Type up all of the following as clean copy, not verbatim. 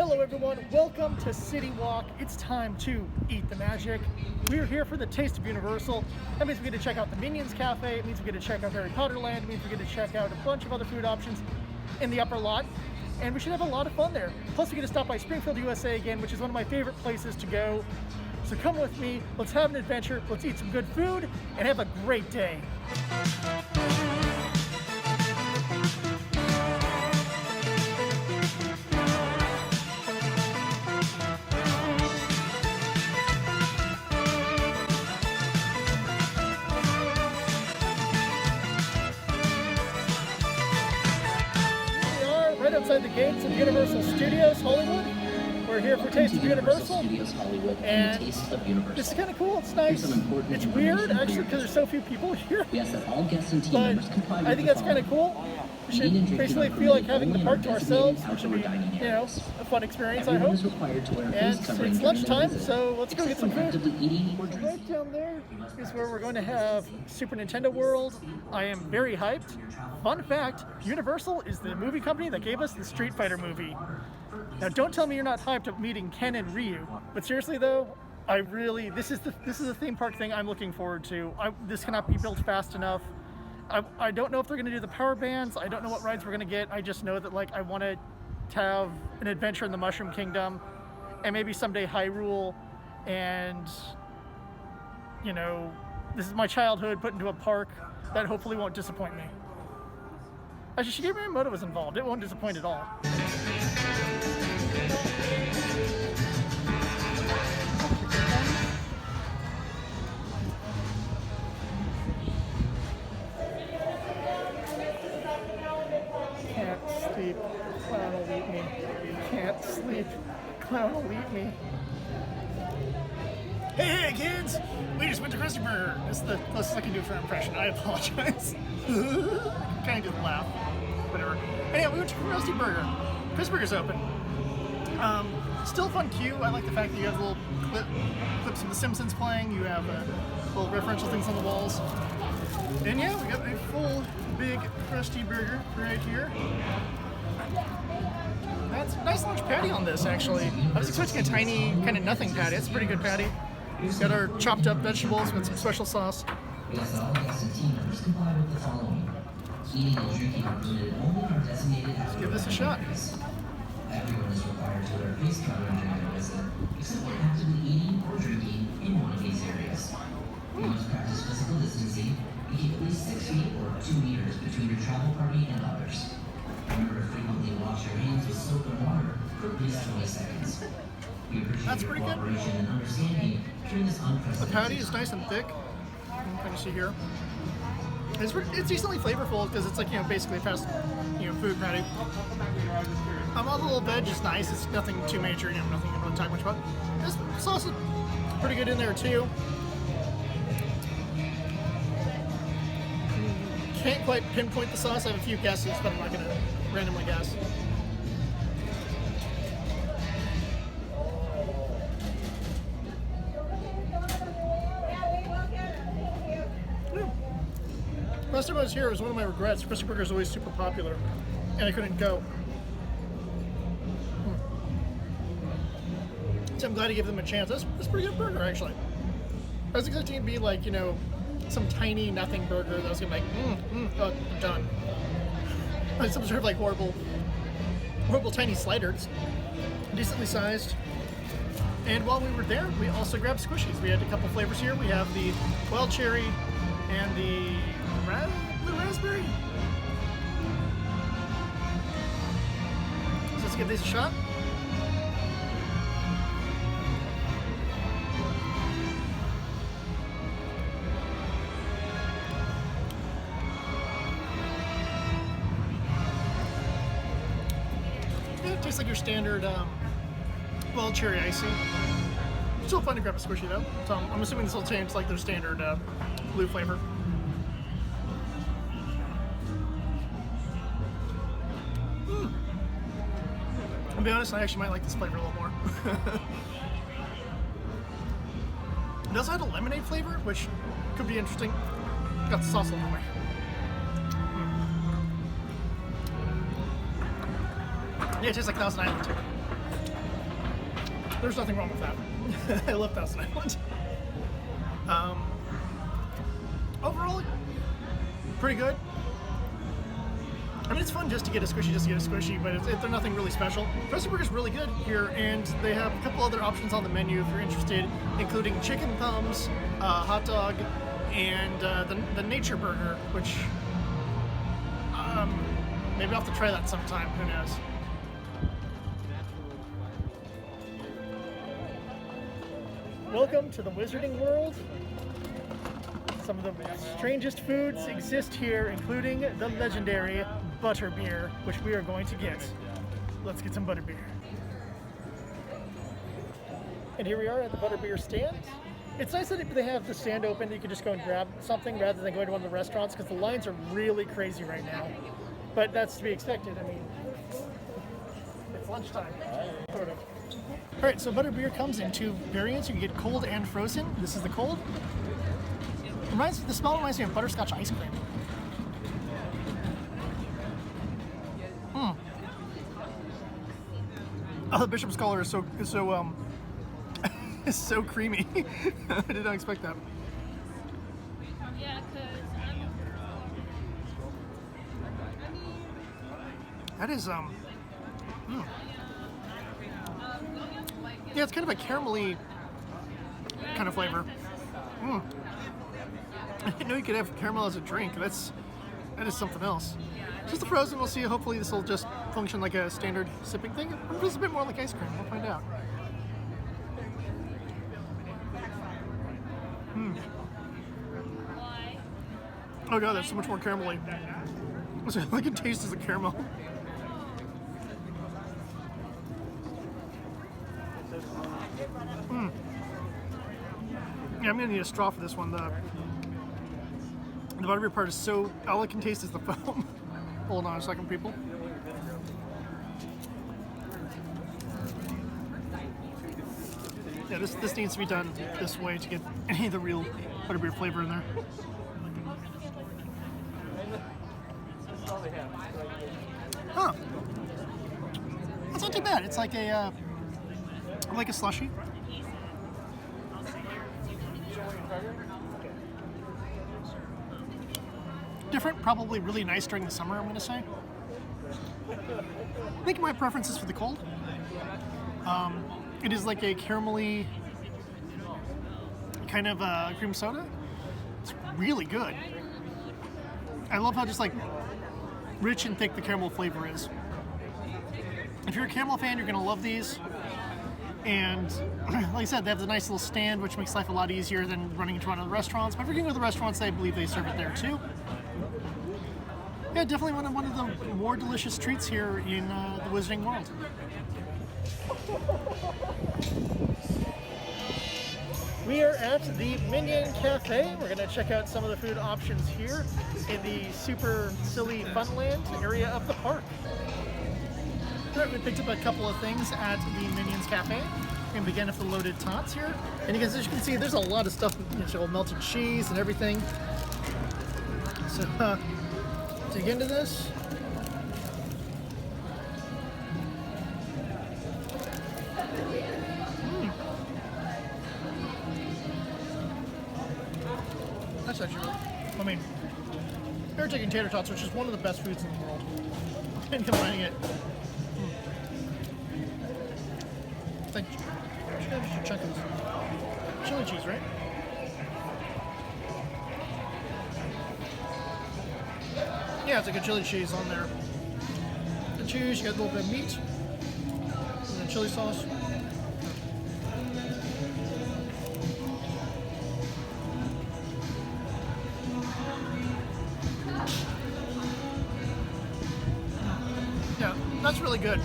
Hello everyone, welcome to City Walk. It's time to eat the magic. We're here for the Taste of Universal. That means we get to check out the Minions Cafe, it means we get to check out Harry Potter Land, it means we get to check out a bunch of other food options in the upper lot. And we should have a lot of fun there. Plus we get to stop by Springfield, USA again, which is one of my favorite places to go. So come with me, let's have an adventure, let's eat some good food, and have a great day. Right outside the gates of Universal Studios Hollywood. We're here for Taste of Universal. And this is kind of cool, it's nice. It's weird actually because there's so few people here. But I think that's kind of cool. We should basically feel like having the park to ourselves, which should be, you know, a fun experience, I hope. And it's lunchtime, so let's go get some food. Right down there is where we're going to have Super Nintendo World. I am very hyped. Fun fact, Universal is the movie company that gave us the Street Fighter movie. Now don't tell me you're not hyped of meeting Ken and Ryu. But seriously though, this is the theme park thing I'm looking forward to. This cannot be built fast enough. I don't know if they're going to do the power bands. I don't know what rides we're going to get. I just know that like I want to have an adventure in the Mushroom Kingdom and maybe someday Hyrule, and you know, this is my childhood put into a park that hopefully won't disappoint me. Actually, Shigeru Miyamoto was involved. It won't disappoint at all. Can't sleep, clown will eat me. Can't sleep, clown will eat me. Hey kids! We just went to Krusty Burger. This is the closest I can do for an impression. I apologize. Kind of laugh. Whatever. Anyway, we went to Krusty Burger. Krusty Burger's open. Still a fun queue. I like the fact that you have little clips of The Simpsons playing. You have little referential things on the walls. And yeah, we got a full, big Krusty Burger right here. That's a nice large patty on this, actually. I was expecting a tiny, kind of nothing patty. It's a pretty good patty. We've got our chopped up vegetables with some special sauce. Let's give this a shot. Everyone is required to wear a face covering during their visit, except when actively eating or drinking in one of these areas. You must practice physical distancing and keep at least 6 feet or 2 meters between your travel party and others. Remember to frequently wash your hands with soap and water for at least 20 seconds. We appreciate your cooperation and understanding during this unprecedented The patty is nice and thick. You can kind of see here. It's decently flavorful because it's like, you know, basically a fast, you know, food patty. All the little veg is nice. It's nothing too major, you know, nothing you really talk much about. This sauce is pretty good in there too. Can't quite pinpoint the sauce. I have a few guesses, but I'm not going to randomly guess. Last time I was here, it was one of my regrets. Krusty Burger is always super popular, and I couldn't go. So I'm glad to give them a chance. That's a pretty good burger, actually. I was expecting it to be like, you know, some tiny nothing burger that was gonna be like, oh, I'm done. Like some sort of like horrible tiny sliders, decently sized. And while we were there, we also grabbed squishies. We had a couple flavors here. We have the wild cherry and the blue raspberry. So let's give these a shot. Yeah, it tastes like your standard wild cherry icy. Still fun to grab a squishy though. So I'm assuming this will change like their standard blue flavor. I'll be honest, I actually might like this flavor a little more. It also had a lemonade flavor, which could be interesting. Got the sauce a little way. Yeah, it tastes like Thousand Island too. there's nothing wrong with that. I love Thousand Island. Overall, pretty good. I mean, it's fun just to get a squishy, but they're nothing really special. Frosty Burger's really good here, and they have a couple other options on the menu if you're interested, including chicken thumbs, hot dog, and the nature burger, which maybe I'll have to try that sometime. Who knows? Welcome to the Wizarding World. Some of the strangest foods exist here, including the legendary Butterbeer, which we are going to get. Let's get some Butterbeer. And here we are at the Butterbeer stand. It's nice that they have the stand open, that you can just go and grab something rather than going to one of the restaurants, because the lines are really crazy right now. But that's to be expected. I mean, it's lunchtime, sort of. All right, so Butterbeer comes in two variants. You can get cold and frozen. This is the cold. The smell reminds me of butterscotch ice cream. Oh, the Bishop's Collar is so is so creamy. I did not expect that. Yeah, That is yeah, it's kind of a caramelly kind of flavor. I didn't know you could have caramel as a drink. That is something else. Just the frozen, we'll see. Hopefully this will just function like a standard sipping thing. Or just a bit more like ice cream. We'll find out. Oh god, that's so much more caramelly. I can taste as a caramel. Yeah, I'm gonna need a straw for this one. The Butterbeer part is so, all I can taste is the foam. Hold on a second, people. Yeah, this needs to be done this way to get any of the real Butterbeer flavor in there. Huh. That's not too bad. It's like a slushie. Different, probably really nice during the summer, I'm going to say. I think my preference is for the cold. It is like a caramelly kind of cream soda. It's really good. I love how just like rich and thick the caramel flavor is. If you're a caramel fan, you're going to love these. And like I said, they have the nice little stand, which makes life a lot easier than running into one of the restaurants. But if you're going to the restaurants, I believe they serve it there too. Yeah, definitely one of the more delicious treats here in the Wizarding World. We are at the Minion Cafe. We're going to check out some of the food options here in the super silly funland area of the park. Right, we picked up a couple of things at the Minions Cafe. And begin with the loaded tots here. And as you can see, there's a lot of stuff, melted cheese and everything. So, dig into this. That's actually, I mean, they're taking tater tots, which is one of the best foods in the world, and combining it. It's like, just check this. Chili cheese, right? Yeah, it's like a chili cheese on there. The cheese, you got a little bit of meat, and then chili sauce. Yeah, that's really good.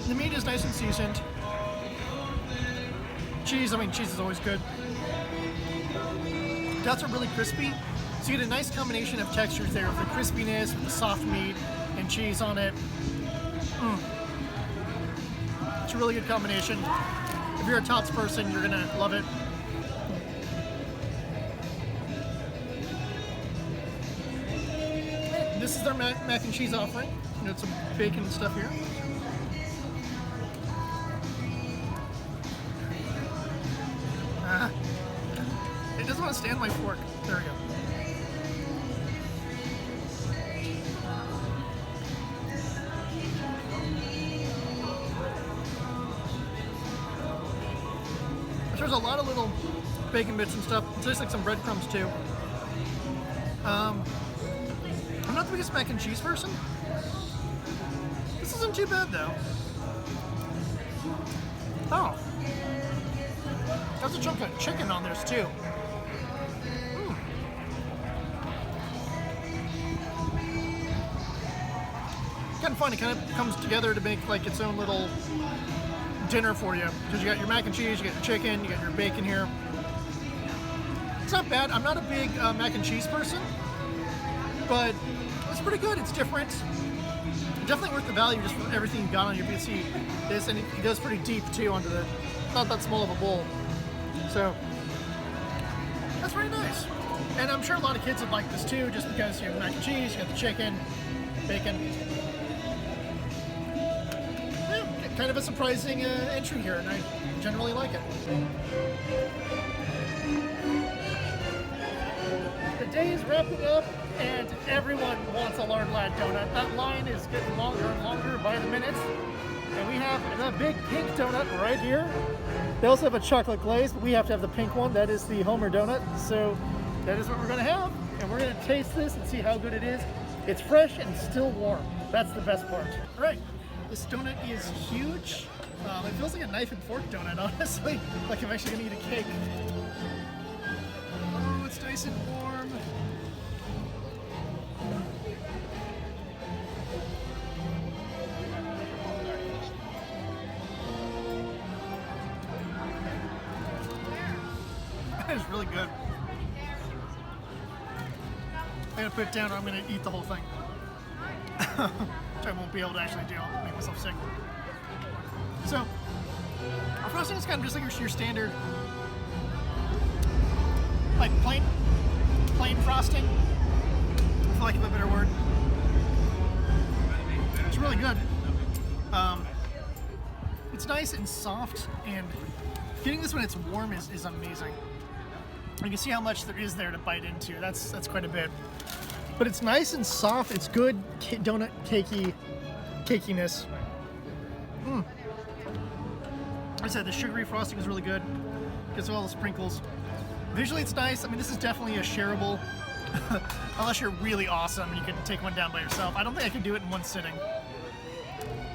The meat is nice and seasoned. Cheese, cheese is always good. Tots are really crispy. So you get a nice combination of textures there, with the crispiness, with the soft meat, and cheese on it. It's a really good combination. If you're a tots person, you're gonna love it. This is their mac and cheese offering. Some bacon and stuff here. want to stand my fork. There we go. There's a lot of little bacon bits and stuff. There's like some breadcrumbs too. I'm not the biggest mac and cheese person. This isn't too bad though. Oh. There's a chunk of chicken on theirs too. Kind of fun. It kind of comes together to make like its own little dinner for you, because you got your mac and cheese, you got your chicken, you got your bacon here. It's not bad. I'm not a big mac and cheese person, but it's pretty good. It's different. Definitely worth the value just for everything you got on your PC. This, and it goes pretty deep too onto the, not that small of a bowl. So that's very nice. And I'm sure a lot of kids would like this too, just because you have mac and cheese, you got the chicken, bacon. Kind of a surprising entry here, and I generally like it. The day is wrapping up, and everyone wants a lard lad donut. That line is getting longer and longer by the minute. And we have the big pink donut right here. They also have a chocolate glaze, but we have to have the pink one. That is the Homer donut. So that is what we're gonna have, and we're gonna taste this and see how good it is. It's fresh and still warm. That's the best part. All right. This donut is huge. It feels like a knife and fork donut, honestly. Like I'm actually gonna eat a cake. Oh, it's nice and warm. That is really good. I'm gonna put it down or I'm gonna eat the whole thing. Which I won't be able to actually do. I'll make myself sick. So, our frosting is kind of just like your standard, like plain frosting, for lack of a better word. It's really good. It's nice and soft, and getting this when it's warm is amazing. You can see how much there is there to bite into. That's quite a bit. But it's nice and soft. It's good donut cakiness. Like I said, the sugary frosting is really good. Gets all the sprinkles. Visually, it's nice. I mean, this is definitely a shareable, unless you're really awesome and you can take one down by yourself. I don't think I could do it in one sitting.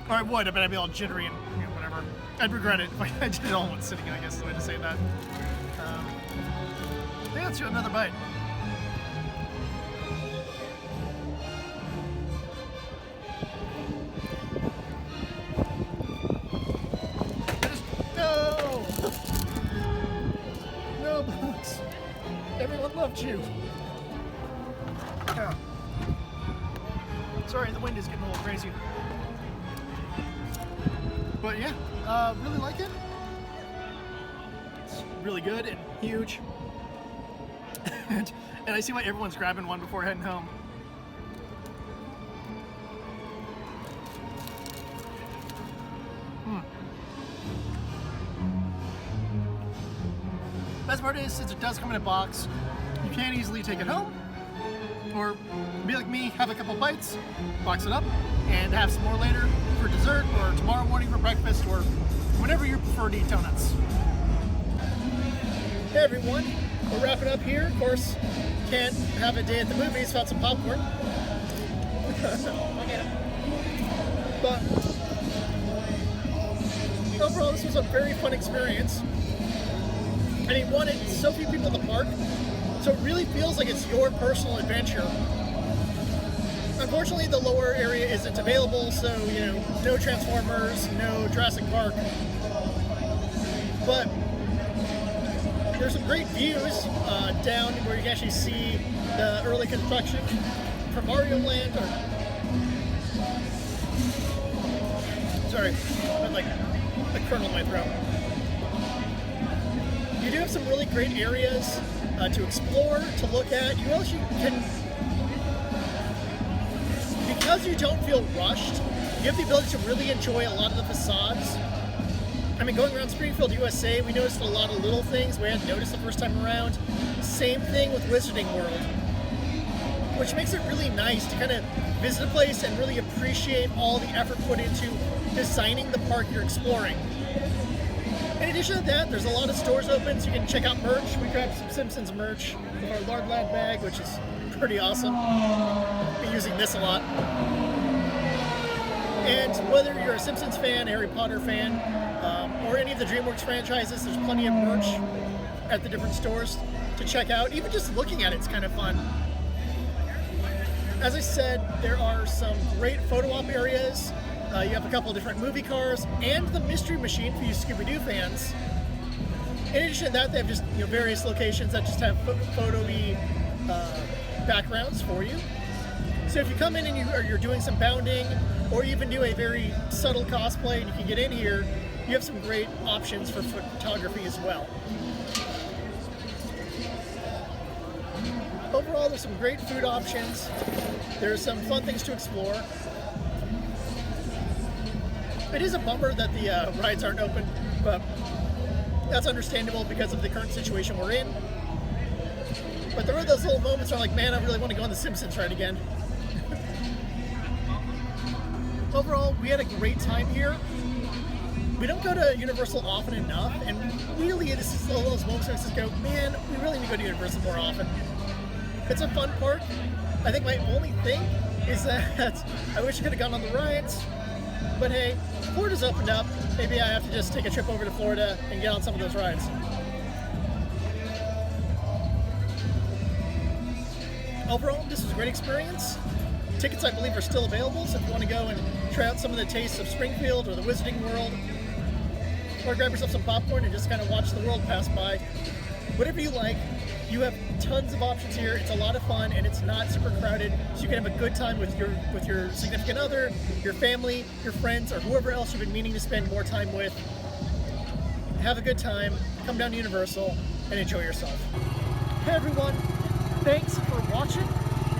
Or I would, but I'd be all jittery and whatever. I'd regret it if I did it all in one sitting, I guess is the way to say that. Yeah, let's do another bite. No, Boots. Everyone loved you. Yeah. Sorry, the wind is getting a little crazy. But yeah, really like it. It's really good and huge. and I see why everyone's grabbing one before heading home. Best part is, since it does come in a box, you can easily take it home, or be like me, have a couple bites, box it up, and have some more later for dessert, or tomorrow morning for breakfast, or whenever you prefer to eat donuts. Hey everyone, we're wrapping up here. Of course, can't have a day at the movies without some popcorn. But overall, this was a very fun experience. I mean, one, it's so few people in the park, so it really feels like it's your personal adventure. Unfortunately, the lower area isn't available, so, no Transformers, no Jurassic Park. But there's some great views down where you can actually see the early construction from Mario Land. Sorry, I had like a kernel in my throat. You do have some really great areas to explore, to look at. You also can, because you don't feel rushed, you have the ability to really enjoy a lot of the facades. I mean, going around Springfield, USA, we noticed a lot of little things we hadn't noticed the first time around. Same thing with Wizarding World, which makes it really nice to kind of visit a place and really appreciate all the effort put into designing the park you're exploring. In addition to that, there's a lot of stores open, so you can check out merch. We grabbed some Simpsons merch with our Lard Lad bag, which is pretty awesome. I've been using this a lot. And whether you're a Simpsons fan, Harry Potter fan, or any of the DreamWorks franchises, there's plenty of merch at the different stores to check out. Even just looking at it's kind of fun. As I said, there are some great photo op areas. You have a couple of different movie cars and the Mystery Machine for you Scooby-Doo fans. In addition to that, they have just various locations that just have photo-y backgrounds for you. So if you come in and you're doing some bounding, or you even do a very subtle cosplay and you can get in here, you have some great options for photography as well. Overall, there's some great food options. There's some fun things to explore. It is a bummer that the rides aren't open, but that's understandable because of the current situation we're in. But there are those little moments where I'm like, man, I really want to go on the Simpsons ride again. Overall, we had a great time here. We don't go to Universal often enough, and really this is all those moments where I just go, man, we really need to go to Universal more often. It's a fun park. I think my only thing is that I wish I could have gone on the rides, but hey, Florida's opened up. Maybe I have to just take a trip over to Florida and get on some of those rides. Overall, this was a great experience. Tickets, I believe, are still available, so if you want to go and try out some of the tastes of Springfield or the Wizarding World, or grab yourself some popcorn and just kind of watch the world pass by, whatever you like, you have tons of options here. It's a lot of fun, and it's not super crowded, so you can have a good time with your significant other, your family, your friends, or whoever else you've been meaning to spend more time with. Have a good time, come down to Universal, and enjoy yourself. Hey everyone, thanks for watching.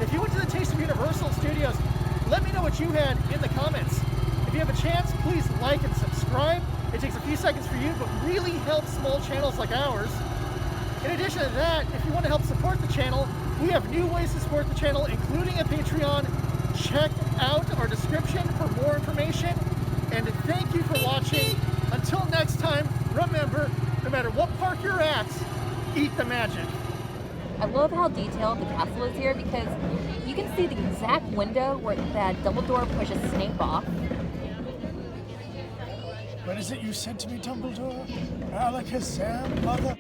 If you went to the Taste of Universal Studios, let me know what you had in the comments. If you have a chance, please like and subscribe. It takes a few seconds for you, but really helps small channels like ours. In addition to that, if you want to help support the channel, we have new ways to support the channel, including a Patreon. Check out our description for more information. And thank you for watching. Until next time, remember, no matter what park you're at, eat the magic. I love how detailed the castle is here because you can see the exact window where that Dumbledore pushes Snape off. What is it you said to me, Dumbledore? Alakazam, mother...